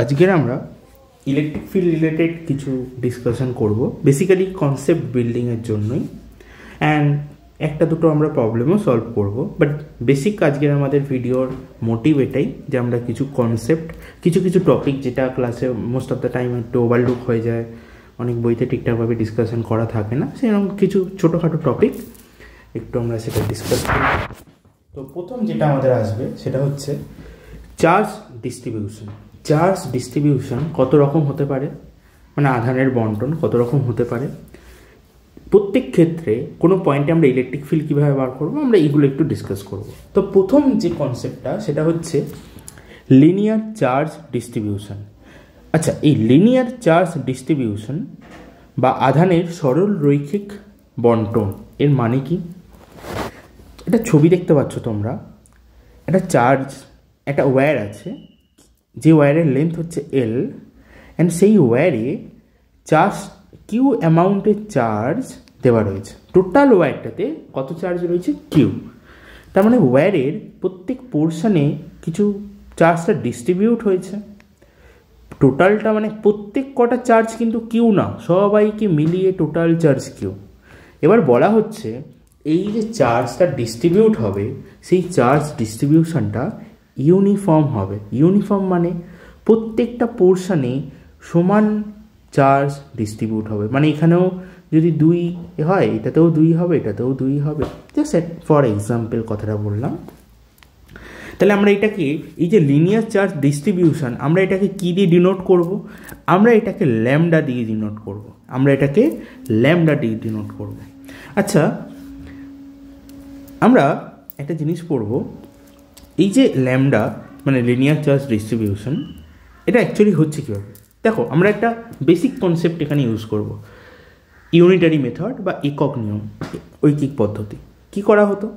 আজকের আমরা electric field related কিছু ডিসকাশন করব, বেসিক্যালি কনসেপ্ট বিল্ডিংয়ের জন্যই, অ্যান্ড একটা দুটো আমরা প্রবলেমও সলভ করব। বাট বেসিক আজকের আমাদের ভিডিওর মোটিভ এটাই যে আমরা কিছু কনসেপ্ট, কিছু টপিক যেটা ক্লাসে মোস্ট অফ দ্য টাইম একটু ওভারলুক হয়ে যায়, অনেক বইতে ঠিকঠাকভাবে ডিসকাশন করা থাকে না, সেরকম কিছু ছোটোখাটো টপিক একটু আমরা সেটা ডিসকাস করি। তো প্রথম যেটা আমাদের আসবে সেটা হচ্ছে চার্জ ডিস্ট্রিবিউশন। চার্জ ডিস্ট্রিবিউশন কত রকম হতে পারে, মানে আধানের বন্টন কত রকম হতে পারে, প্রত্যেক ক্ষেত্রে কোনো পয়েন্টে আমরা ইলেকট্রিক ফিল্ড কীভাবে বার করবো, আমরা এইগুলো একটু ডিসকাস করব। তো প্রথম যে কনসেপ্টটা সেটা হচ্ছে লিনিয়ার চার্জ ডিস্ট্রিবিউশন। আচ্ছা, এই লিনিয়ার চার্জ ডিস্ট্রিবিউশন বা আধানের সরল রৈখিক বন্টন এর মানে কি? এটা ছবি দেখতে পাচ্ছ তোমরা, একটা চার্জ, একটা ওয়্যার আছে, যে ওয়্যারের লেন্থ হচ্ছে এল, অ্যান্ড সেই ওয়্যারে চার্জ কিউ অ্যামাউন্টের চার্জ দেওয়া রয়েছে। টোটাল ওয়্যারটাতে কত চার্জ রয়েছে? কিউ। তার মানে ওয়্যারের প্রত্যেক পোর্শনে কিছু চার্জটা ডিস্ট্রিবিউট হয়েছে। টোটালটা মানে প্রত্যেক কটা চার্জ কিন্তু কিউ না, সবাইকে মিলিয়ে টোটাল চার্জ কিউ। এবার বলা হচ্ছে এই যে চার্জটা ডিস্ট্রিবিউট হবে, সেই চার্জ ডিস্ট্রিবিউশনটা ইউনিফর্ম হবে। ইউনিফর্ম মানে প্রত্যেকটা পোর্শনে সমান চার্জ ডিস্ট্রিবিউট হবে। মানে এখানেও যদি 2 হয়, এটাতেও 2 হবে, এটাতেও 2 হবে। জাস্ট ফর এক্সাম্পল কথাটা বললাম। তাহলে আমরা এটাকে, এই যে লিনিয়ার চার্জ ডিস্ট্রিবিউশন, আমরা এটাকে কী দিয়ে ডিনোট করব? আমরা এটাকে ল্যামডা দিয়ে ডিনোট করব। আচ্ছা, আমরা একটা জিনিস পড়ব, এই যে ল্যামডা মানে লিনিয়ার চার্জ ডিস্ট্রিবিউশন, এটা অ্যাকচুয়ালি হচ্ছে কীভাবে? দেখো, আমরা একটা বেসিক কনসেপ্ট এখানে ইউজ করব, ইউনিটারি মেথড বা একক নিয়ম, ঐকিক পদ্ধতি। কি করা হতো?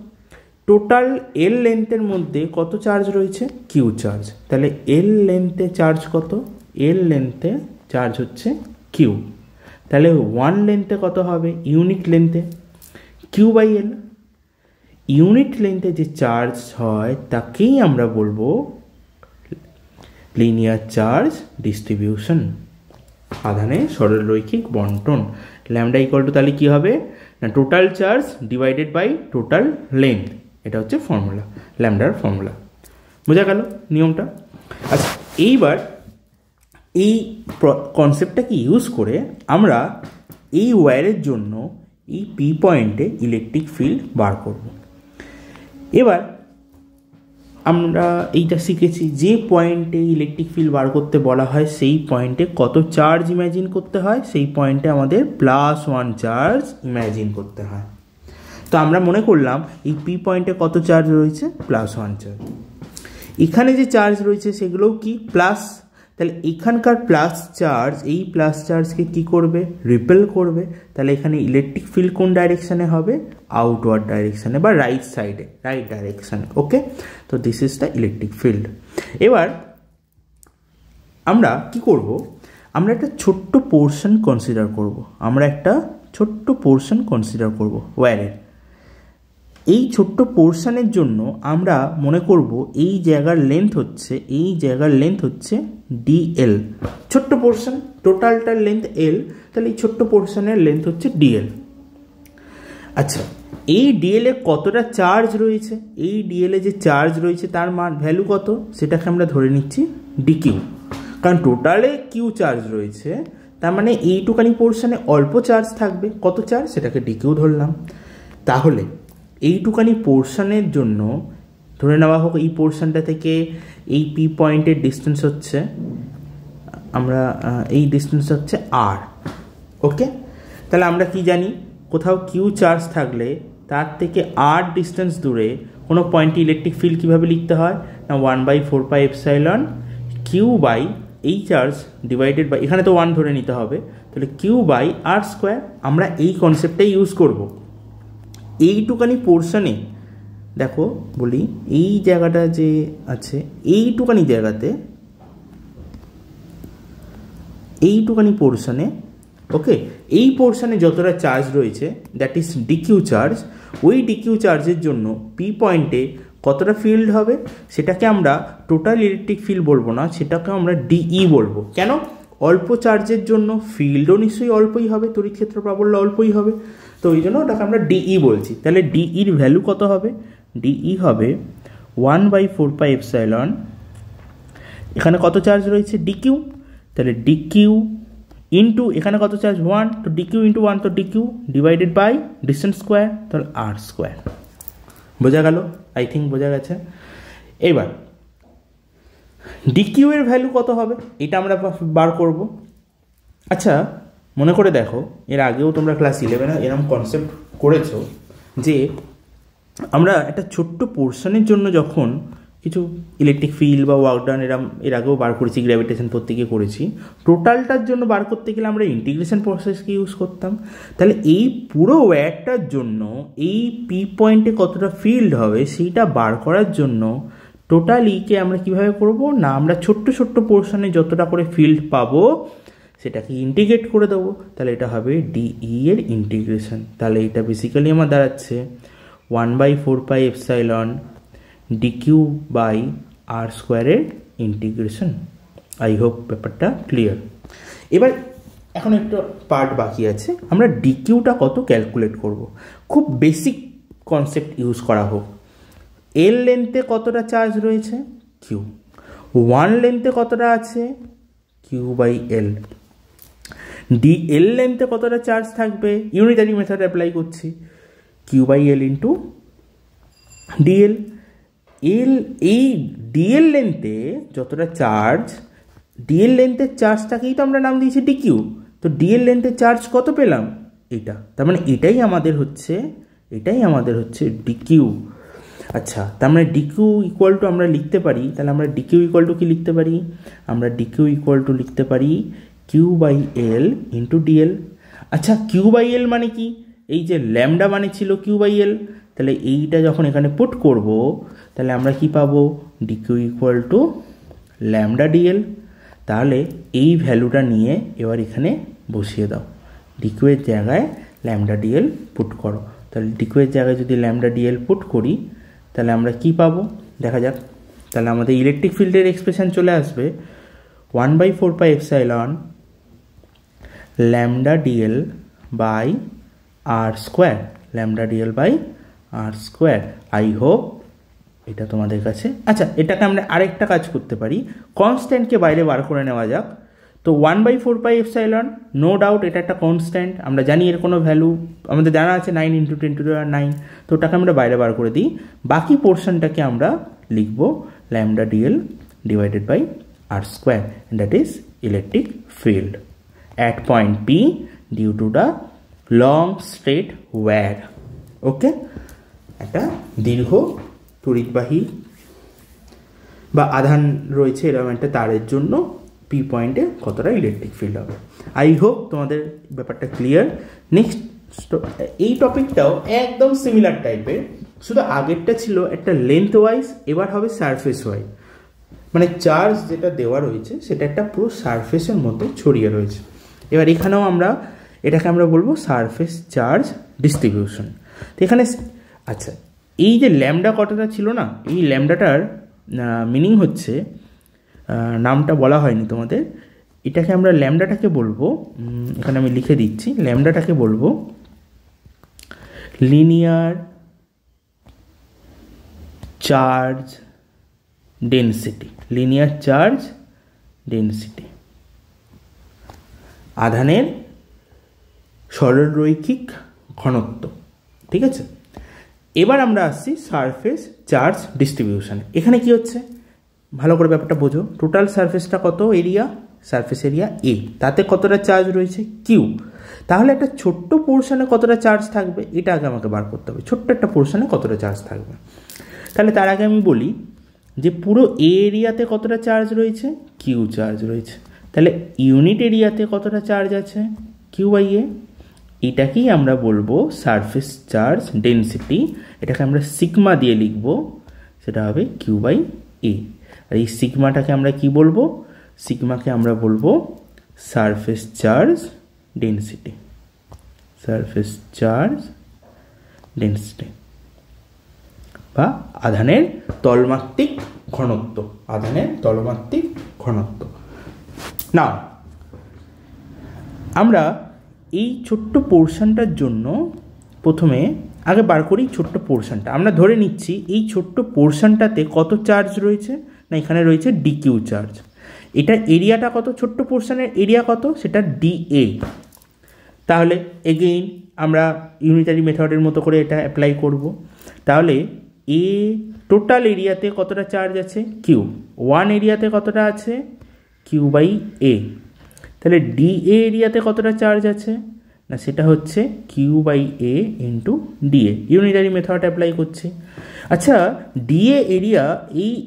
টোটাল এল লেন্থের মধ্যে কত চার্জ রয়েছে? Q charge. তাহলে এল লেন্থে চার্জ কত? এল লেন্থে চার্জ হচ্ছে কিউ। তাহলে 1 লেন্থে কত হবে? ইউনিট লেন্থে কিউ বাই এল। ইউনিট লেন্থে যে চার্জ হয় তাকেই আমরা বলবো লিনিয়ার চার্জ ডিস্ট্রিবিউশন, আধানের সরলরৈখিক বন্টন। ল্যামডা ইকুয়াল টু তাহলে কী হবে না, total charge divided by total length. এটা হচ্ছে ফর্মুলা, ল্যামডার ফর্মুলা। বোঝা গেল নিয়মটা? আচ্ছা, এইবার এই কনসেপ্টটাকে ইউজ করে আমরা এই ওয়্যারের জন্য এই পি পয়েন্টে ইলেকট্রিক ফিল্ড বার করব। এবার আমরা এইটা শিখেছি, যে পয়েন্টে ইলেকট্রিক ফিল্ড বার করতে বলা হয় সেই পয়েন্টে কত চার্জ ইম্যাজিন করতে হয়, সেই পয়েন্টে আমাদের +1 চার্জ ইম্যাজিন করতে হয়। তো আমরা মনে করলাম এই পি পয়েন্টে কত চার্জ রয়েছে? +1 চার্জ। এখানে যে চার্জ রয়েছে সেগুলোও কি প্লাস। তাহলে এখানকার প্লাস চার্জ এই প্লাস চার্জকে কি করবে? রিপেল করবে। তাহলে এখানে ইলেকট্রিক ফিল্ড কোন ডাইরেকশানে হবে? আউটওয়ার্ড ডাইরেকশানে বা রাইট সাইডে, রাইট ডাইরেকশানে। ওকে, তো this is the electric field. এবার আমরা কি করব? আমরা একটা ছোট্ট পোর্শন কনসিডার করব, ওয়্যারের। এই ছোট্ট পোর্শনের জন্য আমরা মনে করব এই জায়গার লেন্থ হচ্ছে ডিএল। ছোট্ট পোর্শন, টোটালটার লেন্থ এল, তাহলে এই ছোট্ট পোর্শনের লেন্থ হচ্ছে ডিএল। আচ্ছা, এই ডিএলে কতটা চার্জ রয়েছে? এই ডিএলে যে চার্জ রয়েছে তার মান ভ্যালু কত? সেটাকে আমরা ধরে নিচ্ছি ডিকিউ, কারণ টোটালে কিউ চার্জ রয়েছে, তার মানে এইটুকানি পোর্শনে অল্প চার্জ থাকবে। কত চার্জ? সেটাকে ডিকিউ ধরলাম। তাহলে এইটুকানি পোর্শনের জন্য ধরে নেওয়া হোক এই পোর্শনটা থেকে এই পি পয়েন্টের ডিস্টেন্স হচ্ছে, আমরা এই ডিস্টেন্স হচ্ছে আর। ওকে, তাহলে আমরা কি জানি, কোথাও কিউ চার্জ থাকলে তার থেকে আর ডিস্টেন্স দূরে কোনো পয়েন্টে ইলেকট্রিক ফিল্ড কীভাবে লিখতে হয় না, 1/4πε কিউ বাই এই চার্জ ডিভাইডেড বাই, এখানে তো 1 ধরে নিতে হবে, তাহলে কিউ বাই আর স্কোয়ার। আমরা এই কনসেপ্টটাই ইউজ করব। এইটুকানি পোর্শনে দেখো বলি, এই জায়গাটা যে আছে, এইটুকানি জায়গাতে, এইটুকানি পোর্শনে, ওকে, এই পোর্শনে যতটা চার্জ রয়েছে দ্যাট ইজ ডিকিউ চার্জ। ওই ডিকিউ চার্জের জন্য পি পয়েন্টে কতটা ফিল্ড হবে সেটাকে আমরা টোটাল ইলেকট্রিক ফিল্ড বলবো না, সেটাকে আমরা ডিই বলবো। কেন? অল্প চার্জের জন্য ফিল্ডও নিশ্চয়ই অল্পই হবে, তড়িৎ ক্ষেত্র প্রাবল্য অল্পই হবে, তো ওই জন্য ওটাকে আমরা ডিই বলছি। তাহলে ডিইর ভ্যালু কত হবে? ডিই হবে 1/4πε, এখানে কত চার্জ রয়েছে? ডিকিউ, তাহলে ডিকিউ ইন্টু এখানে কত চার্জ? 1, তো ডিকিউ ইন্টু 1, তো dq divided by distance square, তাহলে আর স্কোয়ার। বোঝা গেল? আই থিঙ্ক বোঝা গেছে। এবার ডিকিউ এর ভ্যালু কত হবে এটা আমরা বার করব। আচ্ছা মনে করে দেখো, এর আগেও তোমরা ক্লাস 11-এ এরকম কনসেপ্ট করেছো যে আমরা একটা ছোট্ট পোর্শনের জন্য যখন কিছু ইলেকট্রিক ফিল্ড বা ওয়ার্ক ডান এর আগেও বার করেছি, গ্র্যাভিটেশন প্রত্যেকে করেছি, টোটালটার জন্য বার করতে গেলে আমরা ইন্টিগ্রেশন প্রসেসকে ইউজ করতাম। তাহলে এই পুরো ওয়্যারটার জন্য এই পি পয়েন্টে কতটা ফিল্ড হবে সেইটা বার করার জন্য টোটাল ইকে আমরা কিভাবে করব না, আমরা ছোট্ট ছোট্ট পোর্শনে যতটা করে ফিল্ড পাবো সেটাকে ইন্টিগ্রেট করে দেবো, তাহলে এটা হবে ডিই এর ইন্টিগ্রেশন। তাহলে এটা বেসিক্যালি আমার দাঁড়াচ্ছে 1/4πε ডিকিউ বাই আর স্কোয়ারের ইন্টিগ্রেশন। আই হোপ ব্যাপারটা ক্লিয়ার। এবার এখন একটা পার্ট বাকি আছে, আমরা ডিকিউটা কত ক্যালকুলেট করব। খুব বেসিক কনসেপ্ট ইউজ করা হোক। এল লেন্থে কতটা চার্জ রয়েছে? কিউ। 1 লেন্থে কতটা আছে? Q by L. ডিএল লেন্থে কতটা চার্জ থাকবে? ইউনিটারি মেথড অ্যাপ্লাই করছি, q by L into dl. এই ডিএল লেন্থে যতটা চার্জ, ডিএল লেন্থের চার্জটাকেই তো আমরা নাম দিয়েছি ডিকিউ, তো ডিএল লেন্থের চার্জ কত পেলাম? এটা, তার মানে এটাই আমাদের হচ্ছে ডিকিউ। আচ্ছা, তার মানে ডিকিউ ইকুয়াল টু আমরা লিখতে পারি, তাহলে আমরা ডিকিউ ইকুয়াল টু কি লিখতে পারি? আমরা ডিকিউ ইকুয়াল টু লিখতে পারি q by L into dl. আচ্ছা, কিউ বাই এল মানে কি? এই যে ল্যামডা মানে ছিল কিউ বাই এল, তাহলে এইটা যখন এখানে পুট করব তাহলে আমরা কি পাবো? DQ equal two lambda DL. তাহলে এই ভ্যালুটা নিয়ে এবার এখানে বসিয়ে দাও, ডিকিউ এর জায়গায় ল্যামডা ডিএল পুট করো। তাহলে ডিকিউ এর জায়গায় যদি ল্যামডা ডিএল পুট করি তাহলে আমরা কি পাবো দেখা যাক। তাহলে আমাদের ইলেকট্রিক ফিল্ডের এক্সপ্রেশন চলে আসবে 1/4πε lambda dl by R square, lambda dl by R square. I hope এটা তোমাদের কাছে। আচ্ছা, এটাকে আমরা আরেকটা কাজ করতে পারি, কনস্ট্যান্টকে বাইরে বার করে নেওয়া যাক। তো 1/4πε, নো ডাউট এটা একটা কনস্ট্যান্ট, আমরা জানি এর কোনো ভ্যালু আমাদের জানা আছে 9 × 10⁹, তো ওটাকে আমরা বাইরে বার করে দিই। বাকি পোর্শনটাকে আমরা লিখব lambda dl divided by R square, that is electric field at point P due to the long straight wire. Okay, একটা দীর্ঘ তড়িৎবাহী বা আধান রয়েছে এরকম একটা তারের জন্য পি পয়েন্টে কতটা ইলেকট্রিক ফিল্ড হবে। আই হোপ তোমাদের ব্যাপারটা ক্লিয়ার। নেক্সট এই টপিকটাও একদম সিমিলার টাইপের, শুধু আগেরটা ছিল একটা লেন্থ ওয়াইজ, এবার হবে সারফেস ওয়াইজ। মানে চার্জ যেটা দেওয়া রয়েছে সেটা একটা পুরো সারফেসের মধ্যে ছড়িয়ে রয়েছে। এবার এখানেও এটাকে আমরা বলবো সারফেস চার্জ ডিস্ট্রিবিউশন। তো এখানে আচ্ছা, এই যে ল্যামডা কতটা ছিল না, এই ল্যামডাটার মিনিং হচ্ছে, নামটা বলা হয়নি তোমাদের, এটাকে আমরা ল্যামডাটাকে বলবো, এখানে আমি লিখে দিচ্ছি, ল্যামডাটাকে বলবো linear charge density. Linear charge density, আধানের সরলরৈখিক ঘনত্ব। ঠিক আছে, এবার আমরা আসছি সারফেস চার্জ ডিস্ট্রিবিউশন। এখানে কি হচ্ছে ভালো করে ব্যাপারটা বোঝো। টোটাল সারফেসটা কত এরিয়া? সারফেস এরিয়া এ, তাতে কতটা চার্জ রয়েছে? কিউ। তাহলে একটা ছোট্ট পোর্শনে কতটা চার্জ থাকবে এটা আগে আমাকে বার করতে হবে, ছোট্ট একটা পোর্শনে কতটা চার্জ থাকবে। তাহলে তার আগে আমি বলি যে পুরো এ এরিয়াতে কতটা চার্জ রয়েছে? কিউ চার্জ রয়েছে। তাহলে ইউনিট এরিয়াতে কতটা চার্জ আছে? কিউ বাই এ। এটাকেই আমরা বলবো সারফেস চার্জ ডেনসিটি, এটাকে আমরা সিগমা দিয়ে লিখবো, সেটা হবে কিউ বাই এ। আর এই সিগমাটাকে আমরা কি বলবো? সিগমাকে আমরা বলবো surface charge density, surface charge density. বা আধানের তলমাত্রিক ঘনত্ব, আধানের তলমাত্রিক ঘনত্ব। না, আমরা এই ছোট্ট পোর্শনটার জন্য প্রথমে আগে বার করি ছোট্ট পোর্শনটা। আমরা ধরে নিচ্ছি এই ছোট্ট পোর্শনটাতে কত চার্জ রয়েছে, না এখানে রয়েছে ডিকিউ চার্জ। এটা এরিয়াটা কত, ছোট্ট পোর্শনের এরিয়া কত, সেটা ডিএ। তাহলে এগেইন আমরা ইউনিটারি মেথডের মতো করে এটা অ্যাপ্লাই করব। তাহলে এ টোটাল এরিয়াতে কতটা চার্জ আছে, কিউ। ওয়ান এরিয়াতে কতটা আছে, কিউ বাই এ। তাহলে ডিএ এরিয়াতে কতটা চার্জ আছে, না সেটা হচ্ছে q by A into dA. Unitary method apply করছি। আচ্ছা, ডিএ এরিয়া,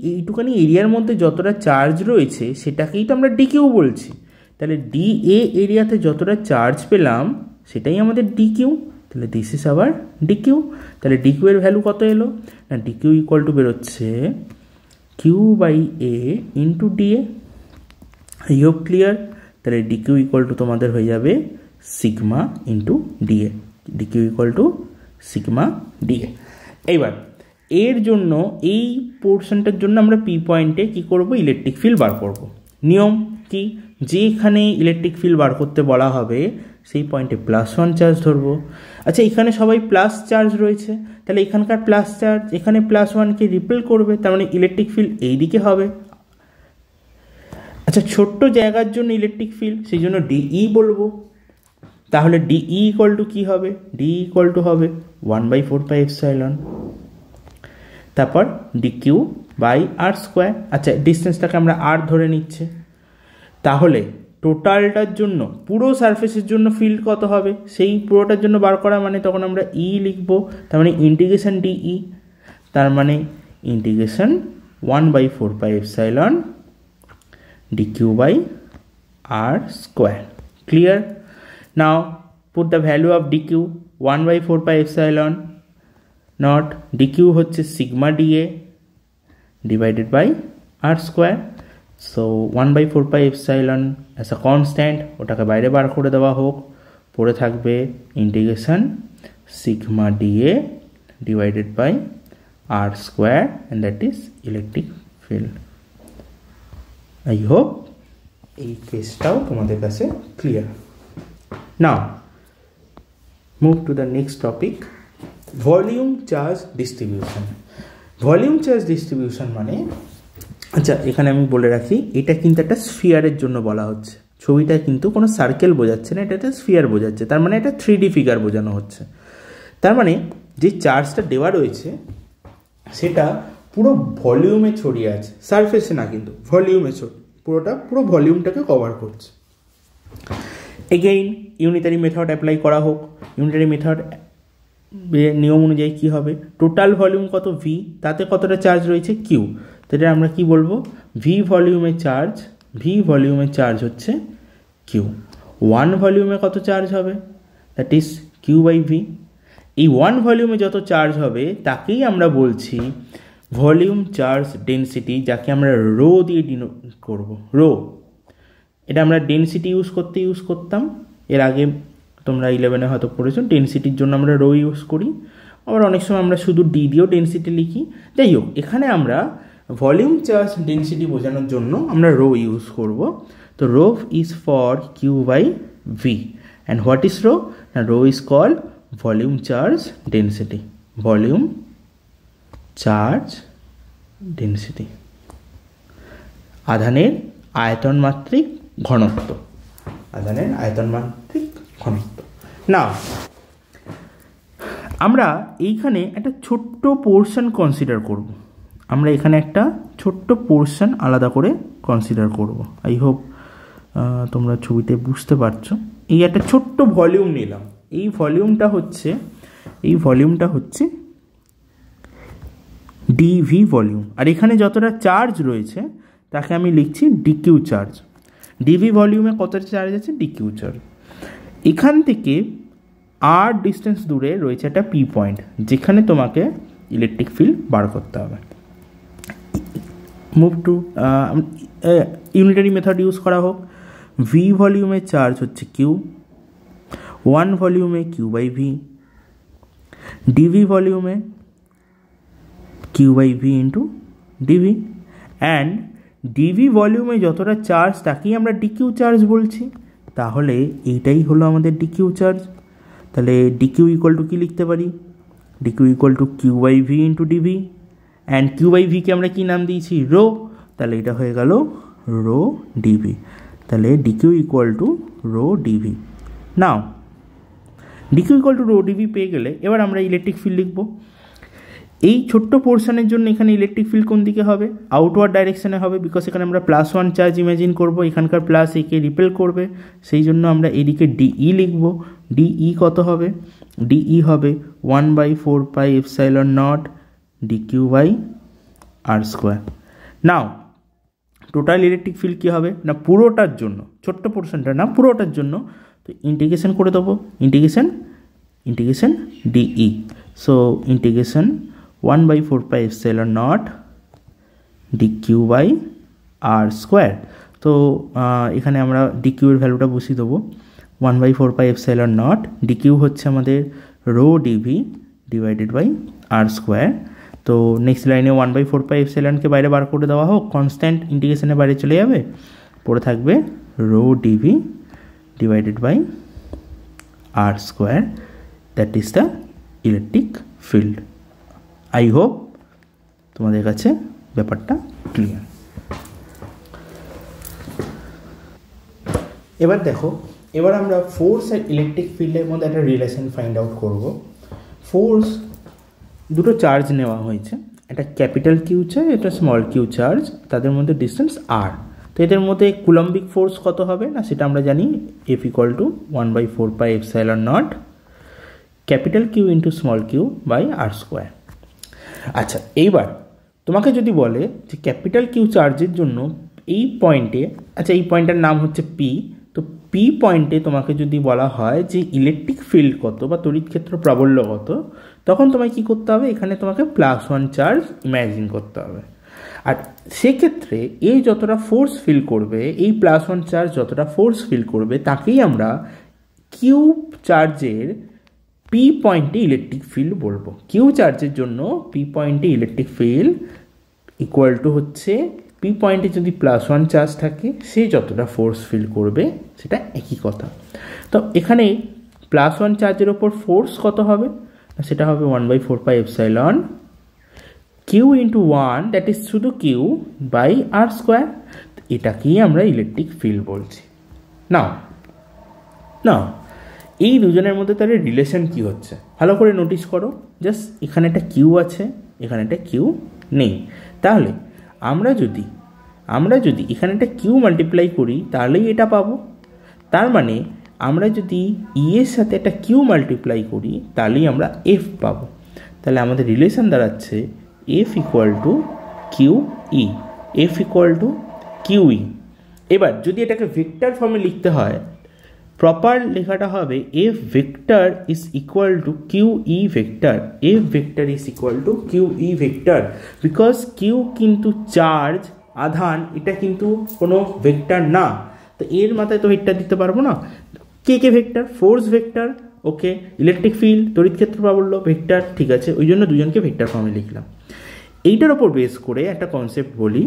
এইটুখানি এরিয়ার মধ্যে যতটা চার্জ রয়েছে সেটাকেই তো আমরা ডিকিউ বলছি। তাহলে ডিএ এরিয়াতে যতটা চার্জ পেলাম সেটাই আমাদের ডিকিউ। তাহলে দিস ইজ আওয়ার ডিকিউ। তাহলে ডিকিউ এর ভ্যালু কত এলো, না ডিকিউ ইকুয়াল টু বেরোচ্ছে q by A into dA. I hope clear. তাহলে ডিকিউ ইকুয়াল টু তোমাদের হয়ে যাবে sigma into dA. Dq equal to sigma dA. এইবার এর জন্য, এই পোর্শনটার জন্য আমরা পি পয়েন্টে কী করব, ইলেকট্রিক ফিল্ড বার করব। নিয়ম কি, যেখানে ইলেকট্রিক ফিল্ড বার করতে বলা হবে সেই পয়েন্টে +1 চার্জ ধরবো। আচ্ছা, এখানে সবাই প্লাস চার্জ রয়েছে, তাহলে এখানকার প্লাস চার্জ এখানে +1কে রিপেল করবে, তার মানে ইলেকট্রিক ফিল্ড এই দিকে হবে। আচ্ছা, ছোট্ট জায়গার জন্য ইলেকট্রিক ফিল্ড, সেই জন্য ডিই বলবো। তাহলে ডিই ইকুয়াল টু কী হবে, ডিই ইকুয়াল টু হবে 1/4πε। তারপর ডিকিউ বাই আর স্কোয়ার। আচ্ছা, ডিস্টেন্সটাকে আমরা আর ধরে নিচ্ছে। তাহলে টোটালটার জন্য, পুরো সারফেসের জন্য ফিল্ড কত হবে, সেই পুরোটার জন্য বার করা মানে তখন আমরা ই লিখবো। তার মানে ইন্টিগ্রেশন ডিই, তার মানে integration 1/4πε dq by R square. Clear? Now put the value of dq, 1/4πε naught dq হচ্ছে sigma dA divided by R square. So 1/4πε as a constant, ওটাকে বাইরে বার করে দেওয়া হোক, পড়ে থাকবে integration sigma dA divided by R square, and that is electric field. I hope এই কেসটাও তোমাদের কাছে clear. Now move to the next topic, volume charge distribution. Volume charge distribution মানে, আচ্ছা এখানে আমি বলে রাখি, এটা কিন্তু একটা স্ফিয়ারের জন্য বলা হচ্ছে। ছবিটা কিন্তু কোনো সার্কেল বোঝাচ্ছে না, এটা একটা স্ফিয়ার বোঝাচ্ছে। তার মানে এটা 3D ফিগার বোঝানো হচ্ছে। তার মানে যে চার্জটা দেওয়া রয়েছে সেটা পুরো ভলিউমে ছড়িয়ে আছে, সারফেসে না, কিন্তু ভলিউমে পুরো ভলিউমটাকে কভার করছে। এগেইন ইউনিটারি মেথড অ্যাপ্লাই করা হোক। ইউনিটারি মেথড নিয়ম অনুযায়ী কী হবে, টোটাল ভলিউম কত ভি, তাতে কতটা চার্জ রয়েছে কিউ। তাহলে আমরা কি বলবো, ভি ভলিউমে চার্জ হচ্ছে কিউ। 1 ভলিউমে কত চার্জ হবে, that is q by V. এই 1 ভলিউমে যত চার্জ হবে তাকেই আমরা বলছি ভলিউম চার্জ ডেনসিটি, যাকে আমরা রো দিয়ে ডিনোট করব। রো, এটা আমরা ডেনসিটি ইউজ করতাম এর আগে, তোমরা 11-এ হয়তো পড়েছো। ডেনসিটির জন্য আমরা রো ইউজ করি, আবার অনেক সময় আমরা শুধু ডি দিয়েও ডেনসিটি লিখি। যাই হোক, এখানে আমরা ভলিউম চার্জ ডেনসিটি বোঝানোর জন্য আমরা রো ইউজ করব। তো rho is for q by V, and what is rho, rho is called volume charge density. Volume charge density, আধানের আয়তন মাত্রিক ঘনত্ব, আধানের আয়তন মাত্রিক ঘনত্ব। না, আমরা এইখানে একটা ছোট্ট পোর্শন কনসিডার করব। আমরা এখানে একটা ছোট্ট পোর্শন আলাদা করে কনসিডার করব। আই হোপ তোমরা ছবিতে বুঝতে পারছো। এই একটা ছোট্ট ভলিউম নিলাম, এই ভলিউমটা হচ্ছে ডিভি ভলিউম, আর এখানে যতটা চার্জ রয়েছে তাকে আমি লিখছি ডিকিউ চার্জ। ডিভি ভলিউমে কতটা চার্জ আছে, ডিকিউ চার্জ। এখান থেকে আর ডিস্টেন্স দূরে রয়েছে একটা পি পয়েন্ট, যেখানে তোমাকে ইলেকট্রিক ফিল্ড বার করতে হবে। Move to unitary method use করা হোক। ভি ভলিউমে চার্জ হচ্ছে কিউ, 1 ভলিউমে কিউ বাই ভি। ডিভি ভলিউমে Q by V into dV, and dV ভলিউমে যতটা চার্জ তাকেই আমরা ডিকিউ চার্জ বলছি, তাহলে এইটাই হলো আমাদের ডিকিউ চার্জ। তাহলে ডিকিউ ইকুয়াল টু কী লিখতে পারি, dq equal to q by V into dV, and q by ভিকে আমরা কী নাম দিয়েছি, রো, তাহলে এটা হয়ে গেল রো ডিভি। তাহলে dq equal to rho dV. Now dq equal to rho dV পেয়ে গেলে এবার আমরা ইলেকট্রিক ফিল্ড লিখব। এই ছোট্ট পোর্শনের জন্য এখানে ইলেকট্রিক ফিল্ড কোন দিকে হবে, আউটওয়ার্ড ডাইরেকশানে হবে, বিকজ এখানে আমরা +1 চার্জ ইমাজিন করব, এখানকার প্লাস একে রিপেল করবে, সেই জন্য আমরা এদিকে ডিই লিখব। ডিই কত হবে, ডিই হবে 1/4πε0 dq by R square. Now total electric field কী হবে না, পুরোটার জন্য, ছোট্ট পোর্শনটা না, পুরোটার জন্য, তো ইন্টিগ্রেশন করে দেবো, integration dE, so integration 1/4πε0 dq by R square. তো এখানে আমরা ডিকিউ এর ভ্যালুটা বসিয়ে দেবো, 1/4πε0 ডিকিউ হচ্ছে আমাদের rho dV divided by R square. তো নেক্সট লাইনে 1/4πε বাইরে বার করে দেওয়া হোক, কনস্ট্যান্ট ইন্টিগ্রেশনের বাইরে চলে যাবে, পড়ে থাকবে rho dV divided by R square, that is the electric field. I hope তোমাদের কাছে ব্যাপারটা ক্লিয়ার। এবার দেখো, এবার আমরা ফোর্স আর ইলেকট্রিক ফিল্ডের মধ্যে একটা রিলেশন ফাইন্ড আউট করব। ফোর্স, দুটো চার্জ নেওয়া হয়েছে, একটা ক্যাপিটাল কিউ চার্জ, একটা স্মল কিউ চার্জ, তাদের মধ্যে ডিস্টেন্স আর। তো এদের মধ্যে কুলম্বিক ফোর্স কত হবে না, সেটা আমরা জানি, F equal to 1/4πε0 capital Q into small q by R square. আচ্ছা, এইবার তোমাকে যদি বলে যে ক্যাপিটাল কিউ চার্জের জন্য এই পয়েন্টে, আচ্ছা এই পয়েন্টের নাম হচ্ছে পি, তো পি পয়েন্টে তোমাকে যদি বলা হয় যে ইলেকট্রিক ফিল্ড কত বা তড়িৎ ক্ষেত্র প্রাবল্য কত, তখন তোমায় কী করতে হবে, এখানে তোমাকে +1 চার্জ ইম্যাজিন করতে হবে। আর সেক্ষেত্রে এই যতটা ফোর্স ফিল করবে, এই +1 চার্জ যতটা ফোর্স ফিল করবে, তাকেই আমরা কিউ চার্জের পি পয়েন্টে ইলেকট্রিক ফিল্ড বলবো। কিউ চার্জের জন্য পি পয়েন্টে ইলেকট্রিক ফিল্ড ইকুয়াল টু হচ্ছে, পি পয়েন্টে যদি +1 চার্জ থাকে, সে যতটা ফোর্স ফিল করবে, সেটা একই কথা। তো এখানে +1 চার্জের ওপর ফোর্স কত হবে, সেটা হবে 1/4πε কিউ ইন্টু 1, দ্যাট ইজ শুধু কিউ বাই আর স্কোয়ার, এটাকেই আমরা ইলেকট্রিক ফিল্ড বলছি। না এই দুজনের মধ্যে তাহলে রিলেশন কি হচ্ছে ভালো করে নোটিস করো। জাস্ট এখানে একটা কিউ আছে, এখানে একটা কিউ নেই, তাহলে আমরা যদি এখানে একটা কিউ মাল্টিপ্লাই করি, তাহলেই এটা পাবো। তার মানে আমরা যদি ই এর সাথে একটা কিউ মাল্টিপ্লাই করি, তাহলেই আমরা এফ পাবো। তাহলে আমাদের রিলেশন দাঁড়াচ্ছে F equal to q E, F equal to q E. এবার যদি এটাকে ভেক্টর ফর্মে লিখতে হয়, প্রপার লেখাটা হবে F vector is equal to q E vector, F vector is equal to q E vector, because q কিন্তু চার্জ, আধান, এটা কিন্তু কোনো ভেক্টর না, তো এর মাথায় তো ভেক্টর দিতে পারবো না। কে ভেক্টর, ফোর্স ভেক্টর, ওকে, ইলেকট্রিক ফিল্ড, তড়িৎ ক্ষেত্র প্রাবল্য ভেক্টর, ঠিক আছে, ওই জন্য দুজনকে ভেক্টর ফর্মে লিখলাম। এইটার ওপর বেস করে একটা কনসেপ্ট বলি,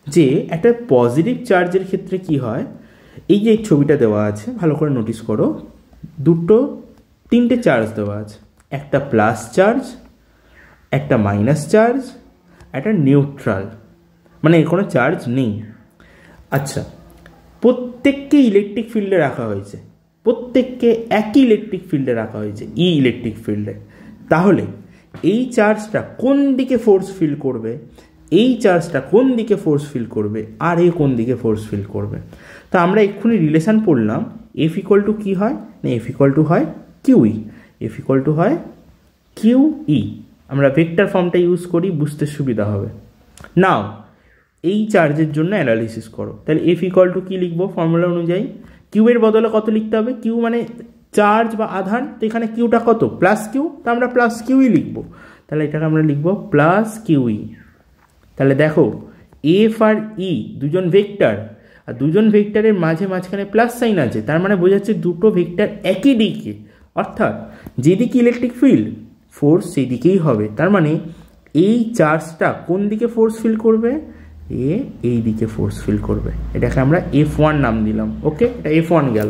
যে একটা পজিটিভ চার্জের ক্ষেত্রে কি হয়, এই যে ছবিটা দেওয়া আছে, ভালো করে নোটিস করো, তিনটে চার্জ দেওয়া আছে, একটা প্লাস চার্জ, একটা মাইনাস চার্জ, একটা নিউট্রাল, মানে এর কোনো চার্জ নেই। আচ্ছা, প্রত্যেককে ইলেকট্রিক ফিল্ডে রাখা হয়েছে, প্রত্যেককে একই ইলেকট্রিক ফিল্ডে রাখা হয়েছে, ই ইলেকট্রিক ফিল্ডে। তাহলে এই চার্জটা কোন দিকে ফোর্স ফিল করবে, এই চার্জটা কোন দিকে ফোর্স ফিল করবে, আর এ কোন দিকে ফোর্স ফিল করবে। তো আমরা এক্ষুনি রিলেশন পড়লাম, এফ ইকুয়াল টু কী হয় না, এফ ইকুয়াল টু হয় কিউই, এফ ইকুয়াল টু হয় কিউই। আমরা ভেক্টর ফর্মটা ইউজ করি, বুঝতে সুবিধা হবে। নাও এই চার্জের জন্য অ্যানালিসিস করো, তাহলে এফ ইকুয়াল টু কী লিখবো ফর্মুলা অনুযায়ী, কিউয়ের বদলে কত লিখতে হবে, কিউ মানে চার্জ বা আধান, তো এখানে কিউটা কত, প্লাস কিউ, তো আমরা প্লাস কিউই লিখবো। তাহলে এটাকে আমরা লিখবো প্লাস কিউই। তাহলে দেখো এফ আর ই দুজন ভেক্টর, আর দুজন ভেক্টরের মাঝখানে প্লাস সাইন আছে, তার মানে বোঝাচ্ছে দুটো ভেক্টর একই দিকে, অর্থাৎ যেদিকে ইলেকট্রিক ফিল্ড, ফোর্স সেই দিকেই হবে। তার মানে এই চার্জটা কোন দিকে ফোর্স ফিল করবে, এই দিকে ফোর্স ফিল করবে। এটাকে আমরা F1 নাম দিলাম। ওকে, এটা F1 গেল।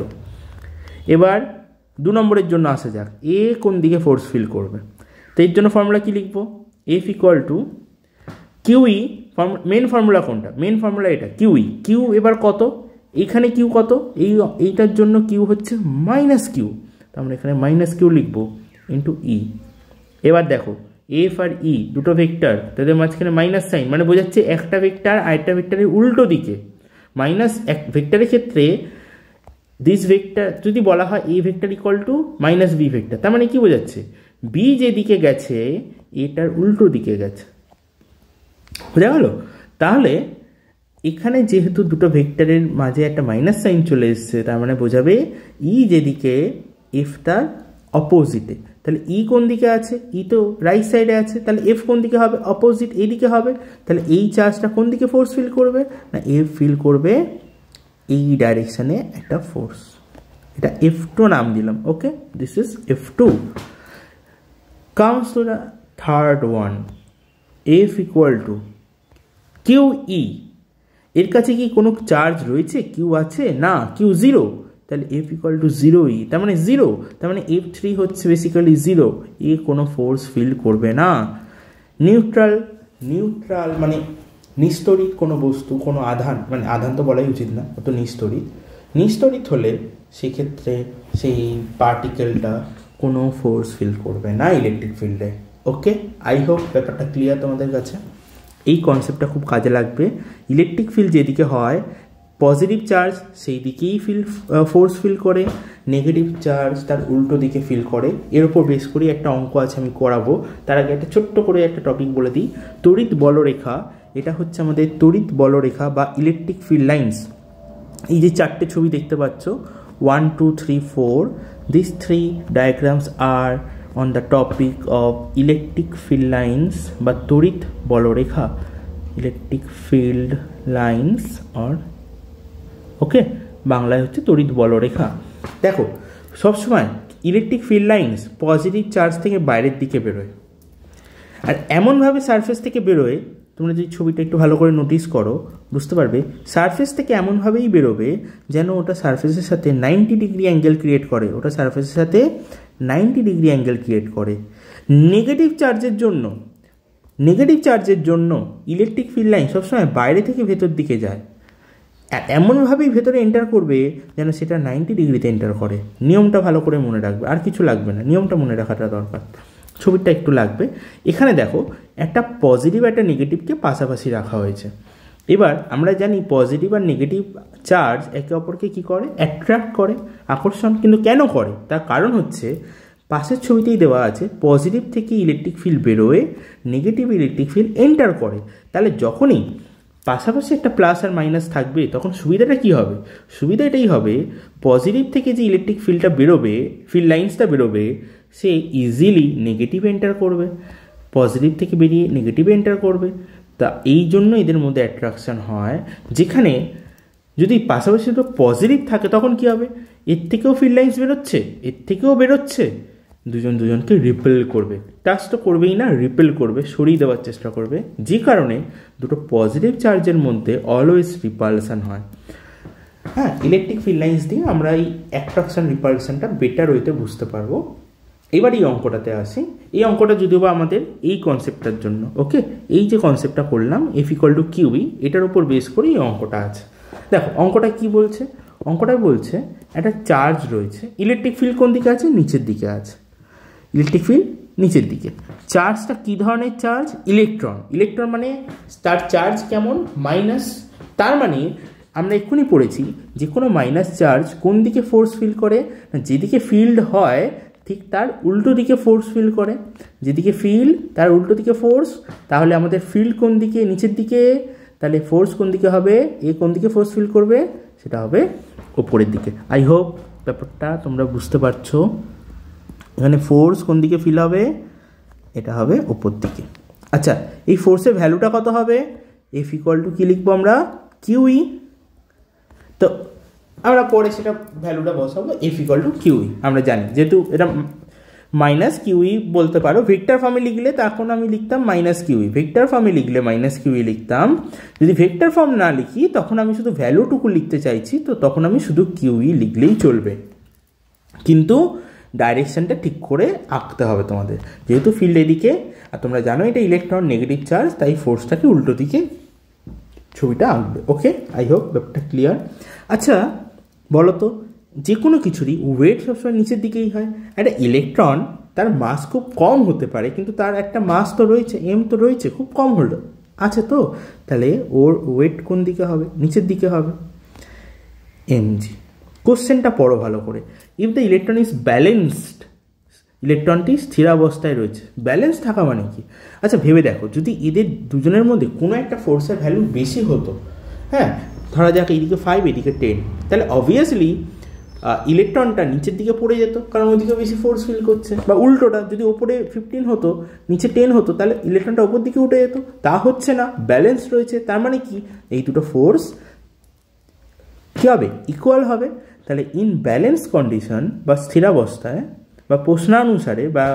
এবার 2 নম্বরের জন্য আসা যাক, এ কোন দিকে ফোর্স ফিল করবে। তো এর জন্য ফর্মুলা কি লিখবো, F equal to q E. Main formula কোনটা, মেন ফর্মুলা এটা কিউই। কিউ এবার কত, এইখানে কিউ কত, এইটার জন্য কিউ হচ্ছে মাইনাস কিউ, তো আমরা এখানে মাইনাস কিউ লিখবো ইন্টু ই। এবার দেখো এফ আর ই দুটো ভেক্টর, তাদের মাঝখানে মাইনাস সাইন, মানে বোঝাচ্ছে একটা ভেক্টর আরেকটা ভেক্টরের উল্টো দিকে। মাইনাস এক ভেক্টরের ক্ষেত্রে দিস ভেক্টর যদি বলা হয় A vector equal to minus B vector, তার মানে কি বোঝাচ্ছে বি যেদিকে গেছে এটার উল্টো দিকে গেছে। বোঝা গেল? তাহলে এখানে যেহেতু দুটো ভেক্টরের মাঝে একটা মাইনাস সাইন চলে এসছে, তার মানে বোঝাবে ই যেদিকে এফ তার অপোজিটে। তাহলে ই কোন দিকে আছে, ই তো রাইট সাইডে আছে, তাহলে এফ কোন দিকে হবে, অপোজিট এইদিকে হবে। তাহলে এই চার্জটা কোন দিকে ফোর্স ফিল করবে, না এফ ফিল করবে এই ডাইরেকশানে একটা ফোর্স। এটা F2 নাম দিলাম। Okay, this is F2। Comes to the third one, F equal to q E. এর কাছে কি কোনো চার্জ রয়েছে, কিউ আছে না, কিউ জিরো, তাহলে F ইকুয়াল টু 0E, তার মানে 0, তার মানে F3 হচ্ছে বেসিক্যালি 0, এ কোনো ফোর্স ফিল করবে না। নিউট্রাল মানে নিস্তড়িত কোনো বস্তু, কোনো আধান, মানে আধান তো বলাই উচিত না, অত নিস্তড়িত হলে সেক্ষেত্রে সেই পার্টিকেলটা কোনো ফোর্স ফিল করবে না ইলেকট্রিক ফিল্ডে। ওকে, আই হোপ ব্যাপারটা ক্লিয়ার তোমাদের কাছে। এই কনসেপ্টটা খুব কাজে লাগবে। ইলেকট্রিক ফিল্ড যেদিকে হয় পজিটিভ চার্জ সেই দিকেই ফোর্স ফিল করে, নেগেটিভ চার্জ তার উল্টো দিকে ফিল করে। এর উপর বেস করে একটা অঙ্ক আছে, আমি করাবো। তার আগে একটা ছোট্ট করে একটা টপিক বলে দিই, তড়িৎ বলরেখা। এটা হচ্ছে আমাদের তড়িৎ বলরেখা বা ইলেকট্রিক ফিল্ড লাইন্স। এই যে 4টে ছবি দেখতে পাচ্ছ, 1 2 3 4, this 3 diagrams are on the topic of electric field lines বা তড়িৎ বলরেখা, electric field lines or okay, বাংলায় হচ্ছে তড়িৎ বলরেখা। দেখো সবসময় electric field lines positive charge থেকে বাইরের দিকে বেরোয়, আর এমনভাবে সারফেস থেকে বেরোয়, তোমরা যদি ছবিটা একটু ভালো করে নোটিস করো বুঝতে পারবে, সারফেস থেকে এমনভাবেই বেরোবে যেন ওটা সারফেসের সাথে 90 ডিগ্রি অ্যাঙ্গেল ক্রিয়েট করে, ওটা সারফেসের সাথে 90 ডিগ্রি অ্যাঙ্গেল ক্রিয়েট করে। নেগেটিভ চার্জের জন্য ইলেকট্রিক ফিল্ড লাইন সবসময় বাইরে থেকে ভেতর দিকে যায়, এমনভাবেই ভেতরে এন্টার করবে যেন সেটা 90 ডিগ্রিতে এন্টার করে। নিয়মটা ভালো করে মনে রাখবে, আর কিছু লাগবে না, নিয়মটা মনে রাখাটা দরকার। ছবিটা একটু লাগবে। এখানে দেখো একটা পজিটিভ একটা নেগেটিভকে পাশাপাশি রাখা হয়েছে। এবার আমরা জানি পজিটিভ আর নেগেটিভ চার্জ একে অপরকে কী করে, অ্যাট্রাক্ট করে, আকর্ষণ। কিন্তু কেন করে, তার কারণ হচ্ছে পাশের ছবিতেই দেওয়া আছে, পজিটিভ থেকে ইলেকট্রিক ফিল্ড বেরোয়, নেগেটিভ ইলেকট্রিক ফিল্ড এন্টার করে। তাহলে যখনই পাশাপাশি একটা প্লাস আর মাইনাস থাকবে তখন সুবিধাটা কী হবে, সুবিধা এটাই হবে, পজিটিভ থেকে যে ইলেকট্রিক ফিল্ডটা বেরোবে, ফিল্ড লাইন্সটা বেরোবে, সে ইজিলি নেগেটিভ এন্টার করবে, পজিটিভ থেকে বেরিয়ে নেগেটিভ এন্টার করবে। তা এই জন্য এদের মধ্যে অ্যাট্রাকশান হয়। যেখানে যদি পাশাপাশি তো পজিটিভ থাকে তখন কী হবে, এর থেকেও ফিল্ড লাইন্স বেরোচ্ছে, এর থেকেও বেরোচ্ছে, দুজনকে রিপেল করবে, টাচ তো করবেই না, রিপেল করবে, সরিয়ে দেওয়ার চেষ্টা করবে। যে কারণে দুটো পজিটিভ চার্জের মধ্যে অলওয়েজ রিপালশান হয়। হ্যাঁ, ইলেকট্রিক ফিল্ড লাইন্স দিয়ে আমরা এই অ্যাট্রাকশান রিপালশানটা বেটার ওয়েতে বুঝতে পারবো। এবার এই অঙ্কটাতে আসি। এই অঙ্কটা যদিও বা আমাদের এই কনসেপ্টটার জন্য, ওকে, এই যে কনসেপ্টটা করলাম F ইকুয়াল টু কিউই, এটার উপর বেস করে এই অঙ্কটা আছে। দেখো অঙ্কটা কি বলছে, অঙ্কটা বলছে একটা চার্জ রয়েছে, ইলেকট্রিক ফিল্ড কোন দিকে আছে, নিচের দিকে আছে, ইলেকট্রিক ফিল্ড নিচের দিকে। চার্জটা কী ধরনের চার্জ, ইলেকট্রন মানে তার চার্জ কেমন, মাইনাস। তার মানে আমরা এক্ষুনি পড়েছি যে কোনো মাইনাস চার্জ কোন দিকে ফোর্স ফিল করে, যেদিকে ফিল্ড হয় ঠিক তার উল্টো দিকে ফোর্স ফিল করে। যেদিকে ফিল্ড তার উল্টো দিকে ফোর্স, তাহলে আমাদের ফিল্ড কোন দিকে, নিচের দিকে, তাহলে ফোর্স কোন দিকে হবে, এ কোন দিকে ফোর্স ফিল করবে, সেটা হবে ওপরের দিকে। আই হোপ ব্যাপারটা তোমরা বুঝতে পারছো। এখানে ফোর্স কোন দিকে ফিল হবে, এটা হবে ওপর দিকে। আচ্ছা, এই ফোর্সের ভ্যালুটা কত হবে, F ইকুয়াল টু কী লিখবো আমরা, কিউই। তো আমরা পরে সেটা ভ্যালুটা বসাবো, F ইকুয়াল টু কিউই। আমরা জানি যেহেতু এটা মাইনাস কিউই বলতে পারো। ভেক্টর ফর্মে লিখলে তখন আমি লিখতাম মাইনাস কিউই, ভেক্টর ফর্মে লিখলে মাইনাস কিউই লিখতাম। যদি ভেক্টর ফর্ম না লিখি তখন আমি শুধু ভ্যালুটুকু লিখতে চাইছি, তো তখন আমি শুধু কিউই লিখলেই চলবে, কিন্তু ডাইরেকশনটা ঠিক করে আঁকতে হবে তোমাদের, যেহেতু ফিল্ড এদিকে, আর তোমরা জানো এটা ইলেকট্রন নেগেটিভ চার্জ, তাই ফোর্সটাকে উল্টো দিকে ছবিটা আঁকবে। ওকে, আই হোপ ব্যাপারটা ক্লিয়ার। আচ্ছা বলো তো, যে কোনো কিছুরই ওয়েট সবসময় নিচের দিকেই হয়। একটা ইলেকট্রন তার মাস খুব কম হতে পারে, কিন্তু তার একটা মাস তো রয়েছে, এম তো রয়েছে, খুব কম হলো আছে তো, তাহলে ওর ওয়েট কোন দিকে হবে? নিচের দিকে হবে, mg। কোশ্চেনটা পড়ো ভালো করে। If the electron is balanced, ইলেকট্রনটি স্থিরাবস্থায় রয়েছে। ব্যালেন্স থাকা মানে কি? আচ্ছা ভেবে দেখো, যদি এদের দুজনের মধ্যে কোনো একটা ফোর্সের ভ্যালু বেশি হতো, হ্যাঁ ধরা যাক এইদিকে 5 এদিকে 10, তাহলে অবভিয়াসলি ইলেকট্রনটা নিচের দিকে পড়ে যেত, কারণ ওদিকে বেশি ফোর্স ফিল করছে। বা উল্টোটা, যদি ওপরে 15 হতো নিচে 10 হতো, তাহলে ইলেকট্রনটা ওপর দিকে উঠে যেত। তা হচ্ছে না, ব্যালেন্স রয়েছে, তার মানে কি এই দুটো ফোর্স কী হবে? ইকুয়াল হবে। তাহলে ইন ব্যালেন্স কন্ডিশন বা স্থিরাবস্থায় বা প্রশ্নানুসারে বা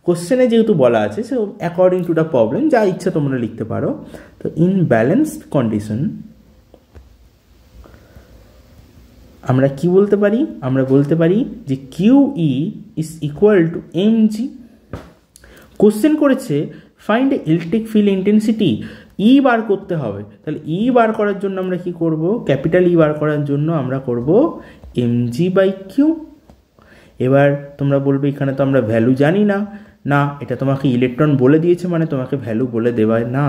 কোশ্চেনে যেহেতু বলা আছে, so according to the problem যা ইচ্ছা তোমরা লিখতে পারো। তো ইন ব্যালেন্সড কন্ডিশন আমরা কি বলতে পারি? আমরা বলতে পারি যে kiwi is equal two mg। Question করেছে ফাইন্ড ইলেকট্রিক ফিল্ড ইন্টেন্সিটি, ই বার করতে হবে। তাহলে ই বার করার জন্য আমরা কি করব? ক্যাপিটাল ই বার করার জন্য আমরা করব mg/q। এবার তোমরা বলবে এখানে তো আমরা ভ্যালু জানি না। না, এটা তোমাকে ইলেকট্রন বলে দিয়েছে মানে তোমাকে ভ্যালু বলে দেওয়ায় না।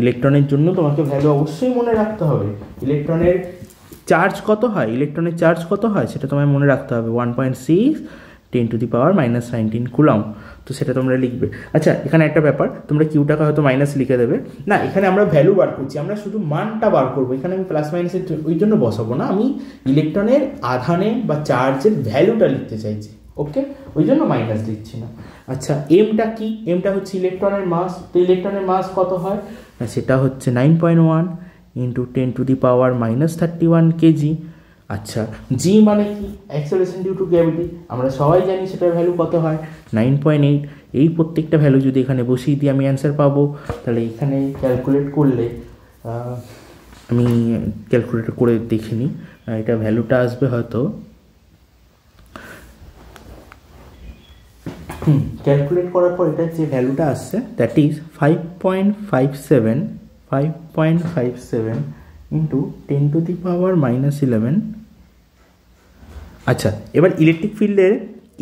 ইলেকট্রনের জন্য তোমাকে ভ্যালু অবশ্যই মনে রাখতে হবে। ইলেকট্রনের চার্জ কত হয়, ইলেকট্রনের চার্জ কত হয় সেটা তোমায় মনে রাখতে হবে, 1.6 10⁻⁻19 কুলম্ব। তো সেটা তোমরা লিখবে। আচ্ছা এখানে একটা ব্যাপার, তোমরা কিউটাকে হয়তো মাইনাস লিখে দেবে না, এখানে আমরা ভ্যালু বার করছি, আমরা শুধু মানটা বার করবো। এখানে আমি প্লাস মাইনাসের ওই জন্য বসাবো না, আমি ইলেকট্রনের আধানে বা চার্জের ভ্যালুটা লিখতে চাইছি। ওকে, ওই জন্য মাইনাস দিচ্ছি না। আচ্ছা এমটা কি? এমটা হচ্ছে ইলেকট্রনের মাস। তো ইলেকট্রনের মাস কত হয়? সেটা হচ্ছে 9.1 × 10⁻31 কেজি। আচ্ছা জি মানে কি? Acceleration due to gravity. আমরা সবাই জানি সেটার ভ্যালু কত হয়, 9.8। এই প্রত্যেকটা ভ্যালু যদি এখানে বসিয়ে দিই আমি অ্যান্সার পাবো। তাহলে এখানে ক্যালকুলেট করলে, আমি ক্যালকুলেট করে দেখিনি, এটা ভ্যালুটা আসবে হয়তো, ক্যালকুলেট করার পর এটা যে ভ্যালুটা আসছে দ্যাট ইজ 5.57 × 10⁻11। আচ্ছা এবার ইলেকট্রিক ফিল্ডের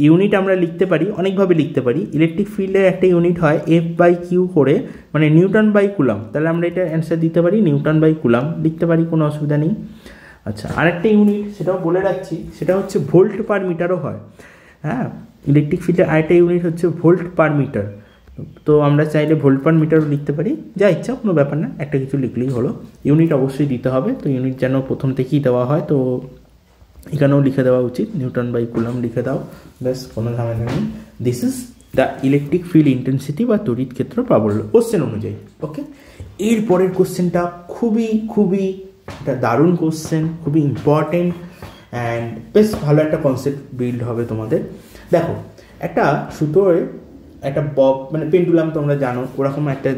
ইউনিট আমরা লিখতে পারি, অনেকভাবে লিখতে পারি। ইলেকট্রিক ফিল্ডের একটা ইউনিট হয় F/Q করে, মানে নিউটন/কুলাম্ব। তাহলে আমরা এটা অ্যান্সার দিতে পারি নিউটন/কুলাম্ব লিখতে পারি, কোনো অসুবিধা নেই। আচ্ছা আরেকটা ইউনিট সেটাও বলে রাখছি, সেটা হচ্ছে ভোল্ট পার মিটারও হয়। হ্যাঁ, ইলেকট্রিক ফিল্ডের আরেকটা ইউনিট হচ্ছে ভোল্ট পার মিটার। তো আমরা চাইলে ভোল্ট পার মিটারও লিখতে পারি, যা ইচ্ছা, কোনো ব্যাপার না, একটা কিছু লিখলেই হলো। ইউনিট অবশ্যই দিতে হবে, তো ইউনিট যেন প্রথম থেকেই দেওয়া হয়, তো এখানেও লিখে দেওয়া উচিত, নিউটন/কুলাম্ব লিখে দাও, ব্যাস, কোনো ঝামেলা নেই। This is the electric field intensity বা তড়িৎ ক্ষেত্র প্রাবল্য, কোশ্চেন অনুযায়ী। ওকে, এর পরের কোশ্চেনটা খুবই খুবই একটা দারুণ কোশ্চেন, খুবই ইম্পর্টেন্ট অ্যান্ড বেশ ভালো একটা কনসেপ্ট বিল্ড হবে তোমাদের। দেখো একটা সুতোয় একটা মানে পেন্ডুলাম তোমরা জানো, ওরকম একটা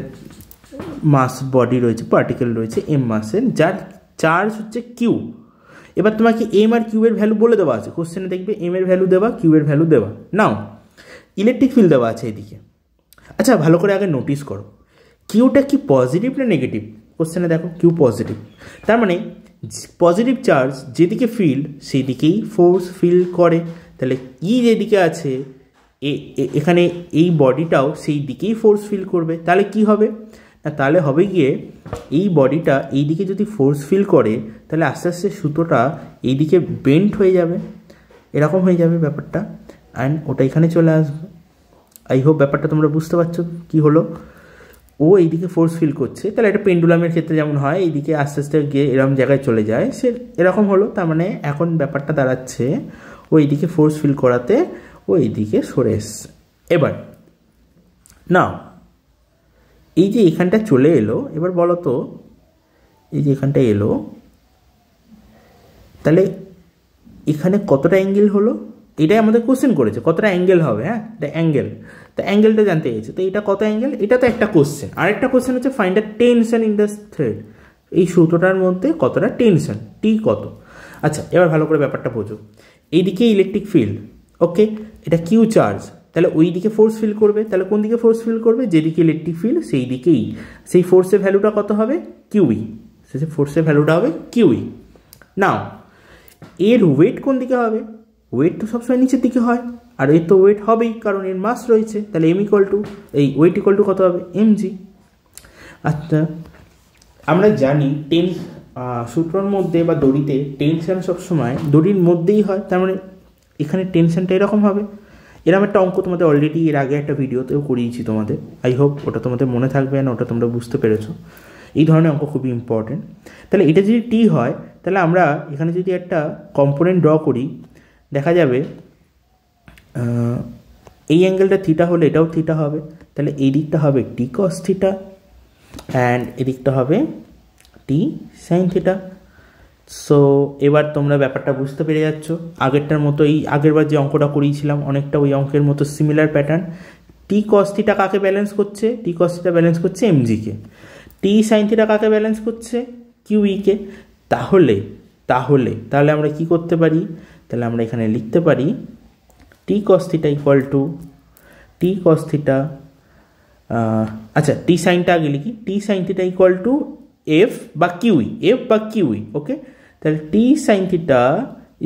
মাস বডি রয়েছে, পার্টিকেল রয়েছে এম মাসের, যার চার্জ হচ্ছে কিউ। এবার তোমাকে এম আর কিউ এর ভ্যালু বলে দেওয়া আছে, কোশ্চেনে দেখবে এম এর ভ্যালু দেওয়া, কিউ এর ভ্যালু দেওয়া। নাও ইলেকট্রিক ফিল্ড দেওয়া আছে এদিকে। আচ্ছা ভালো করে আগে নোটিস করো, কিউটা কি পজিটিভ না নেগেটিভ? কোশ্চেনে দেখো কিউ পজিটিভ, তার মানে পজিটিভ চার্জ যেদিকে ফিল্ড সেই দিকেই ফোর্স ফিল করে। তাহলে ই যেদিকে আছে এখানে এই বডিটাও সেই দিকেই ফোর্স ফিল করবে। তাহলে কি হবে না, তাহলে হবে গিয়ে এই বডিটা এই দিকে যদি ফোর্স ফিল করে, তাহলে আস্তে আস্তে সুতোটা এই দিকে বেন্ড হয়ে যাবে, এরকম হয়ে যাবে ব্যাপারটা, অ্যান্ড ওটা এখানে চলে আসবে। আই হোপ ব্যাপারটা তোমরা বুঝতে পারছো কি হলো। ও এইদিকে ফোর্স ফিল করছে, তাহলে এটা পেন্ডুলামের ক্ষেত্রে যেমন হয়, এইদিকে আস্তে আস্তে গিয়ে এরকম জায়গায় চলে যায়, সে এরকম হলো। তার মানে এখন ব্যাপারটা দাঁড়াচ্ছে ও এইদিকে ফোর্স ফিল করাতে ও এইদিকে সরে এসছে। এবার না, এই যে এখানটা চলে এলো, এবার বলো তো এই যে এখানটা এলো, তাহলে এখানে কতটা অ্যাঙ্গেল হলো? এটাই আমাদের কোশ্চেন করেছে কতটা অ্যাঙ্গেল হবে, হ্যাঁ এটা অ্যাঙ্গেল, তো অ্যাঙ্গেলটা জানতে চাইছে, তো এটা কত অ্যাঙ্গেল, এটা তো একটা কোশ্চেন। আরেকটা কোশ্চেন হচ্ছে find the tension in the thread, এই সুতোটার মধ্যে কতটা টেনশন, টি কত। আচ্ছা এবার ভালো করে ব্যাপারটা বোঝো, এইদিকে ইলেকট্রিক ফিল্ড, ওকে এটা কিউ চার্জ, তাহলে ওই দিকে ফোর্স ফিল করবে, তাহলে কোন দিকে ফোর্স ফিল করবে, যেদিকে ইলেকট্রিক ফিল্ড সেই দিকেই, সেই ফোর্সের ভ্যালুটা কত হবে কিউই, সেই ফোর্সের ভ্যালুটা হবে কিউই। নাও এর ওয়েট কোন দিকে হবে, ওয়েট তো সবসময় নিচের দিকে হয়, আর এর তো ওয়েট হবেই কারণ এর মাস রয়েছে, তাহলে এম ইকুয়াল টু এই ওয়েট ইকুয়াল টু কত হবে এমজি। আচ্ছা আমরা জানি সূত্রর মধ্যে বা দড়িতে টেনশন সবসময় দড়ির মধ্যেই হয়, তার মানে এখানে টেনশনটা এরকম হবে। এরকম একটা অঙ্ক তোমাদের অলরেডি এর আগে একটা ভিডিওতেও করিয়েছি তোমাদের, আই হোপ ওটা তোমাদের মনে থাকবে না, ওটা তোমরা বুঝতে পেরেছো। এই ধরনের অঙ্ক খুবই ইম্পর্টেন্ট। তাহলে এটা যদি টি হয় তাহলে আমরা এখানে যদি একটা কম্পোনেন্ট ড্র করি, দেখা যাবে এই অ্যাঙ্গেলটা থিটা হলে এটাও থিটা হবে, তাহলে এই দিকটা হবে টি কস থিটা অ্যান্ড এদিকটা হবে টি সাইন থিটা। সো এবার তোমরা ব্যাপারটা বুঝতে পেরে যাচ্ছ, আগেরটার মতো এই আগেরবার যে অঙ্কটা করিয়েছিলাম অনেকটা ওই অঙ্কের মতো সিমিলার প্যাটার্ন। টি কস থিটা কাকে ব্যালেন্স করছে, টি কস থিটা ব্যালেন্স করছে এমজিকে, টি সাইন থিটা কাকে ব্যালেন্স করছে কিউইকে। তাহলে তাহলে তাহলে আমরা কি করতে পারি, তাহলে আমরা এখানে লিখতে পারি T cos theta equal to T cos theta, আচ্ছা টি সাইনটা আগে লিখি, T sine theta equal to F বা কিউই, এফ বা কিউই, ওকে। তাহলে T sine theta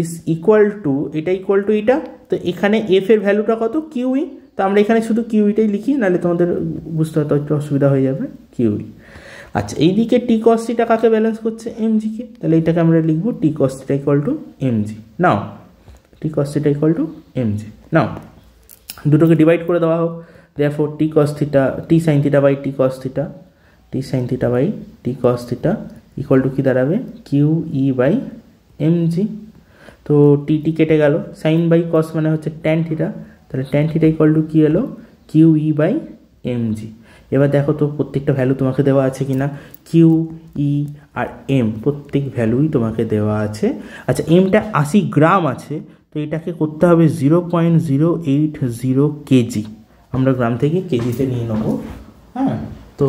is equal to এটা ইকুয়াল টু এটা, তো এখানে এফ এর ভ্যালুটা কত কিউই, তো আমরা এখানে শুধু কিউইটাই লিখি, নাহলে তোমাদের বুঝতে হয়তো একটু অসুবিধা হয়ে যাবে কিউই। আচ্ছা এইদিকে টি কস থিটা কাকে ব্যালেন্স করছে এমজিকে, তাহলে এটাকে আমরা লিখবো T cos theta equal to mg. Now T cos theta equal to mg, now দুটোকে ডিভাইড করে দেওয়া হোক, therefore T cos theta T sine theta by T cos theta, T sine theta by T cos theta equal to কী দাঁড়াবে q E by MG. তো টি টি কেটে গেল, sign by cos মানে হচ্ছে ট্যান থিটা, তাহলে ট্যান থিটা ইকুয়াল টু কী এলো Q E by MG. এবার দেখো তো প্রত্যেকটা ভ্যালু তোমাকে দেওয়া আছে কি না, কিউ ই আর এম প্রত্যেক ভ্যালুই তোমাকে দেওয়া আছে। আচ্ছা এমটা 80 গ্রাম আছে, তো এটাকে করতে হবে 0.080 কেজি, আমরা গ্রাম থেকে কেজিতে নিয়ে নেবো, হ্যাঁ। তো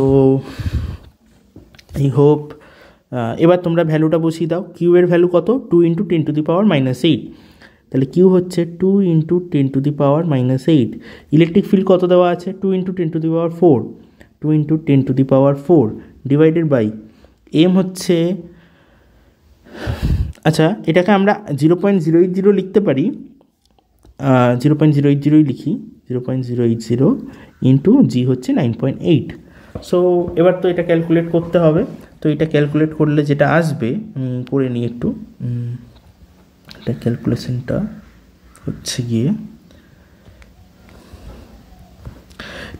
আই হোপ এবার তোমরা ভ্যালুটা বসিয়ে দাও, কিউ এর ভ্যালু কত 2 × 10⁻⁸, তাহলে কিউ হচ্ছে 2 × 10⁻⁸। ইলেকট্রিক ফিল্ড কত দেওয়া আছে 2 × 10⁴, 2 × 10⁴ ডিভাইডেড বাই এম হচ্ছে, আচ্ছা এটাকে আমরা 0.080 লিখতে পারি, 0.080 লিখি, 0.080 ইন্টু জি হচ্ছে 9.8। সো এবার তো এটা ক্যালকুলেট করতে হবে, তো এটা ক্যালকুলেট করলে যেটা আসবে করে নিই একটু, এটা ক্যালকুলেশনটা হচ্ছে গিয়ে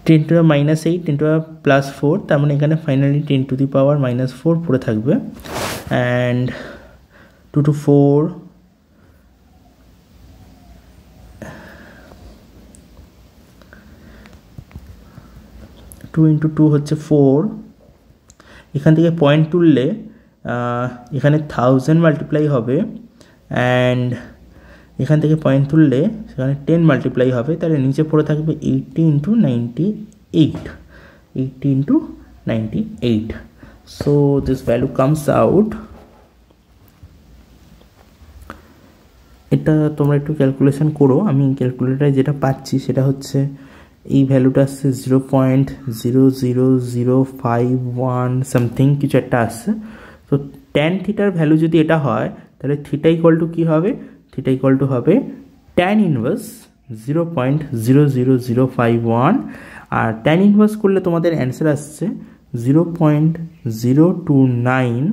10⁻⁻8 10⁻+4, তার মানে এখানে ফাইনালি 10⁻⁻4 পড়ে থাকবে, অ্যান্ড 2 to 4 2 × 2 হচ্ছে 4, এখান থেকে পয়েন্ট তুললে এখানে 1000 মাল্টিপ্লাই হবে, অ্যান্ড এখান থেকে পয়েন্ট তুললে সেখানে 10 মাল্টিপ্লাই হবে, তাহলে নিচে পড়ে থাকবে 80 × 98, 80 × 98। So this value comes out, এটা তোমরা একটু ক্যালকুলেশন করো, আমি ক্যালকুলেটারে যেটা পাচ্ছি সেটা হচ্ছে এই ভ্যালুটা আসছে 0.00051 সামথিং কিছু একটা আসছে। তো ট্যান থিটার ভ্যালু যদি এটা হয় তাহলে থিটা ইকুয়াল টু কী হবে, থিটা ইকুয়াল টু হবে ট্যান ইনভার্স 0.00051, আর ট্যান ইনভার্স করলে তোমাদের অ্যান্সার আসছে 0.029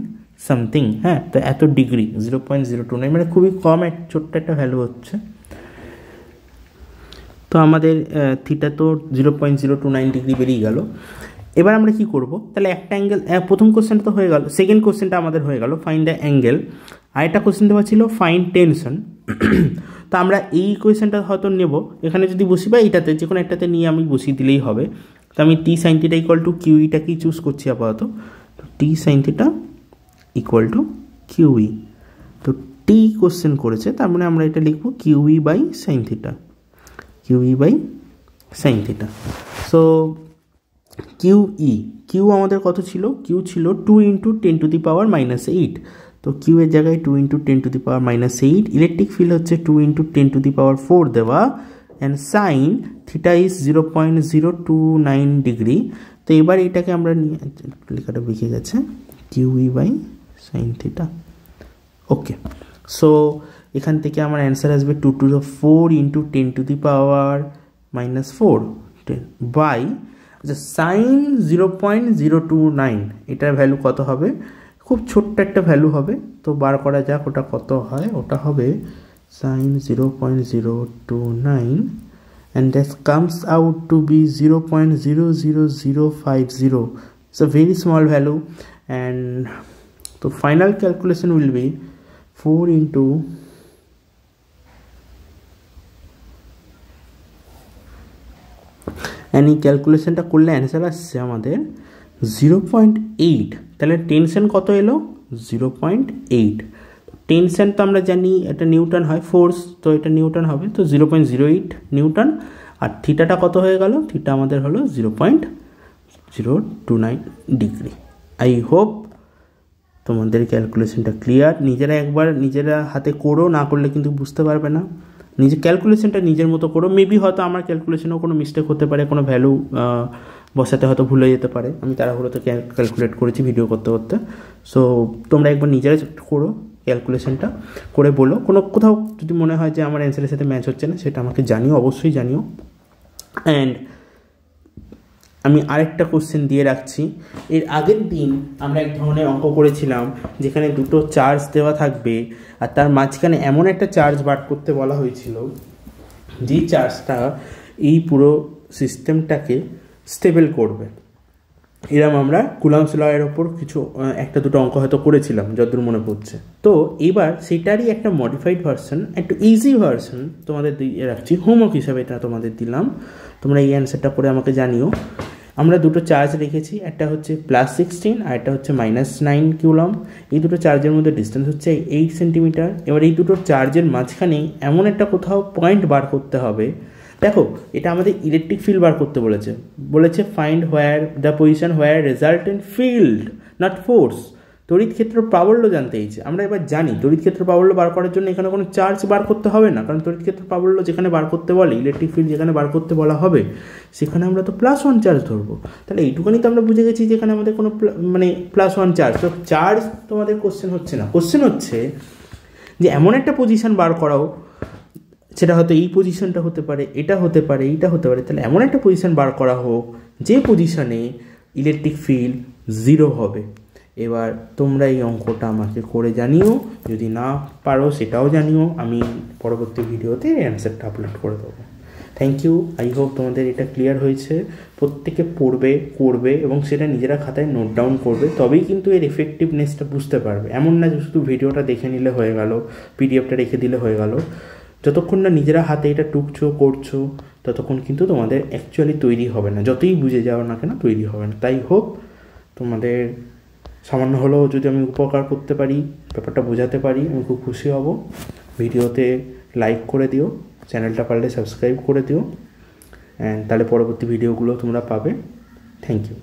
সামথিং, হ্যাঁ। তো এত ডিগ্রি 0.029 মানে খুবই কম, ছোট্ট একটা ভ্যালু হচ্ছে। তো আমাদের থিটা তো 0.029 ডিগ্রি বেরিয়ে গেল। এবার আমরা কি করব, তাহলে একটা অ্যাঙ্গেল, প্রথম কোশ্চেনটা তো হয়ে গেল, সেকেন্ড কোশ্চেনটা আমাদের হয়ে গেল ফাইন্ড দ্য অ্যাঙ্গেল, আর একটা কোশ্চেন দেওয়া ছিল ফাইন্ড টেনশন। তো আমরা এই কোয়েশ্চেনটা হয়তো নেব, এখানে যদি বসি বা এইটাতে যে কোনো একটাতে নিয়ে আমি বসিয়ে দিলেই হবে। তো আমি T sine theta equal to কিউইটাকেই চুজ করছি আপাতত, তো T sine theta equal to qE. তো টি কোশ্চেন করেছে, তার মানে আমরা এটা লিখবো qE by sine theta, qE by sine theta. So q আমাদের কত ছিল? কিউ ছিল 2 × 10⁻⁻8। তো কিউ এর জায়গায় 2 × 10⁻⁻8। ইলেকট্রিক ফিল্ড হচ্ছে 2 × 10⁻4 দেওয়া, and sine theta is 0.029 degree. তো এবার এটাকে আমরা নিয়ে, লেখাটা বেঁকে গেছে, q E by sine theta. Okay, so এখান থেকে আমার অ্যান্সার আসবে 2 to the 4 × 10⁻⁻4 বাই, আচ্ছা সাইন 0.029, এটার ভ্যালু কত হবে? খুব ছোট্ট একটা ভ্যালু হবে, তো বার করা যাক ওটা কত হয়। ওটা হবে sign 0.029 and that comes out to be 0.00050. It's a very small value, and the final calculation will be 4 into and এই ক্যালকুলেশনটা করলে অ্যান্সার আসছে আমাদের 0.8। তাহলে টেনশন কত এলো? 0.8। টেনশন তো আমরা জানি এটা নিউটন হয়, ফোর্স তো এটা নিউটন হবে, তো 0.08 নিউটন। আর থিটাটা কত হয়ে গেল? থিটা আমাদের হলো 0.029 ডিগ্রি। আই হোপ তোমাদের ক্যালকুলেশনটা ক্লিয়ার। নিজেরা একবার নিজেরা হাতে করো, না করলে কিন্তু বুঝতে পারবে না। নিজের ক্যালকুলেশনটা নিজের মতো করো। মেবি হয়তো আমার ক্যালকুলেশনেও কোনো মিস্টেক হতে পারে, কোনো ভ্যালু বসাতে হয়তো ভুলে যেতে পারে, আমি তাড়াহুড়োতে ক্যালকুলেট করেছি ভিডিও করতে করতে। সো তোমরা একবার নিজেরা করো ক্যালকুলেশনটা, করে বলো কোথাও যদি মনে হয় যে আমার অ্যান্সারের সাথে ম্যাচ হচ্ছে না, সেটা আমাকে জানিও, অবশ্যই জানিও। অ্যান্ড আমি আরেকটা কোশ্চেন দিয়ে রাখছি। এর আগের দিন আমরা এক ধরনের অঙ্ক করেছিলাম যেখানে দুটো চার্জ দেওয়া থাকবে, আর তার মাঝখানে এমন একটা চার্জ বার করতে বলা হয়েছিল যেই চার্জটা এই পুরো সিস্টেমটাকে স্টেবল করবে। এরকম আমরা কুলাম্বস লয়ের ওপর কিছু একটা দুটো অঙ্ক হয়তো করেছিলাম, যতদূর মনে পড়ছে। তো এবার সেটারই একটা মডিফাইড ভার্সন, একটু ইজি ভার্সন তোমাদের দিয়ে রাখছি, হোমওয়ার্ক হিসাবে এটা তোমাদের দিলাম। তোমরা এই অ্যান্সারটা করে আমাকে জানিও। আমরা দুটো চার্জ রেখেছি, একটা হচ্ছে +16 আর একটা হচ্ছে -9 কুলম্ব। এই দুটো চার্জের মধ্যে ডিস্টেন্স হচ্ছে 8 সেন্টিমিটার। এবার এই দুটো চার্জের মাঝখানে এমন একটা কোথাও পয়েন্ট বার করতে হবে। দেখো, এটা আমাদের ইলেকট্রিক ফিল্ড বার করতে বলেছে find where the position where resultant field not force. তড়িৎ ক্ষেত্র প্রাবল্য জানতে চাইছে। আমরা এবার জানি তড়িৎ ক্ষেত্র প্রাবল্য বার করার জন্য এখানে কোনো চার্জ বার করতে হবে না, কারণ তড়িৎ ক্ষেত্র প্রাবল্য যেখানে বার করতে বলে, ইলেকট্রিক ফিল্ড যেখানে বার করতে বলা হবে, সেখানে আমরা তো +1 চার্জ ধরবো। তাহলে এইটুখানি তো আমরা বুঝে গেছি যেখানে আমাদের কোনো +1 চার্জ। তো চার্জ তোমাদের কোশ্চেন হচ্ছে না, কোশ্চেন হচ্ছে যে এমন একটা পজিশন বার করাও, সেটা হয়তো এই পজিশনটা হতে পারে, এটা হতে পারে, এইটা হতে পারে। তাহলে এমন একটা পজিশন বার করা হোক যে পজিশনে ইলেকট্রিক ফিল্ড 0 হবে। এবার তোমরা এই অঙ্কটা আমাকে করে জানিও, যদি না পারো সেটাও জানিও, আমি পরবর্তী ভিডিওতে অ্যান্সারটা আপলোড করে দেবো। Thank you. আই হোপ তোমাদের এটা ক্লিয়ার হয়েছে। প্রত্যেকে পড়বে, করবে এবং সেটা নিজেরা খাতায় নোট ডাউন করবে, তবেই কিন্তু এর এফেক্টিভনেসটা বুঝতে পারবে। এমন না যে শুধু ভিডিওটা দেখে নিলে হয়ে গেল, পিডিএফটা রেখে দিলে হয়ে গেল। যতক্ষণ না নিজেরা হাতে এটা টুকছো, করছো, ততক্ষণ কিন্তু তোমাদের অ্যাকচুয়ালি তৈরি হবে না। যতই বুঝে যাও না কেন, তৈরি হবে না। তাই হোপ তোমাদের সামান্য হলেও যদি আমি উপকার করতে পারি, ব্যাপারটা বোঝাতে পারি, আমি খুব খুশি হব। ভিডিওতে লাইক করে দিও, চ্যানেলটা পারলে সাবস্ক্রাইব করে দিও, অ্যান্ড তাহলে পরবর্তী ভিডিওগুলো তোমরা পাবে। Thank you.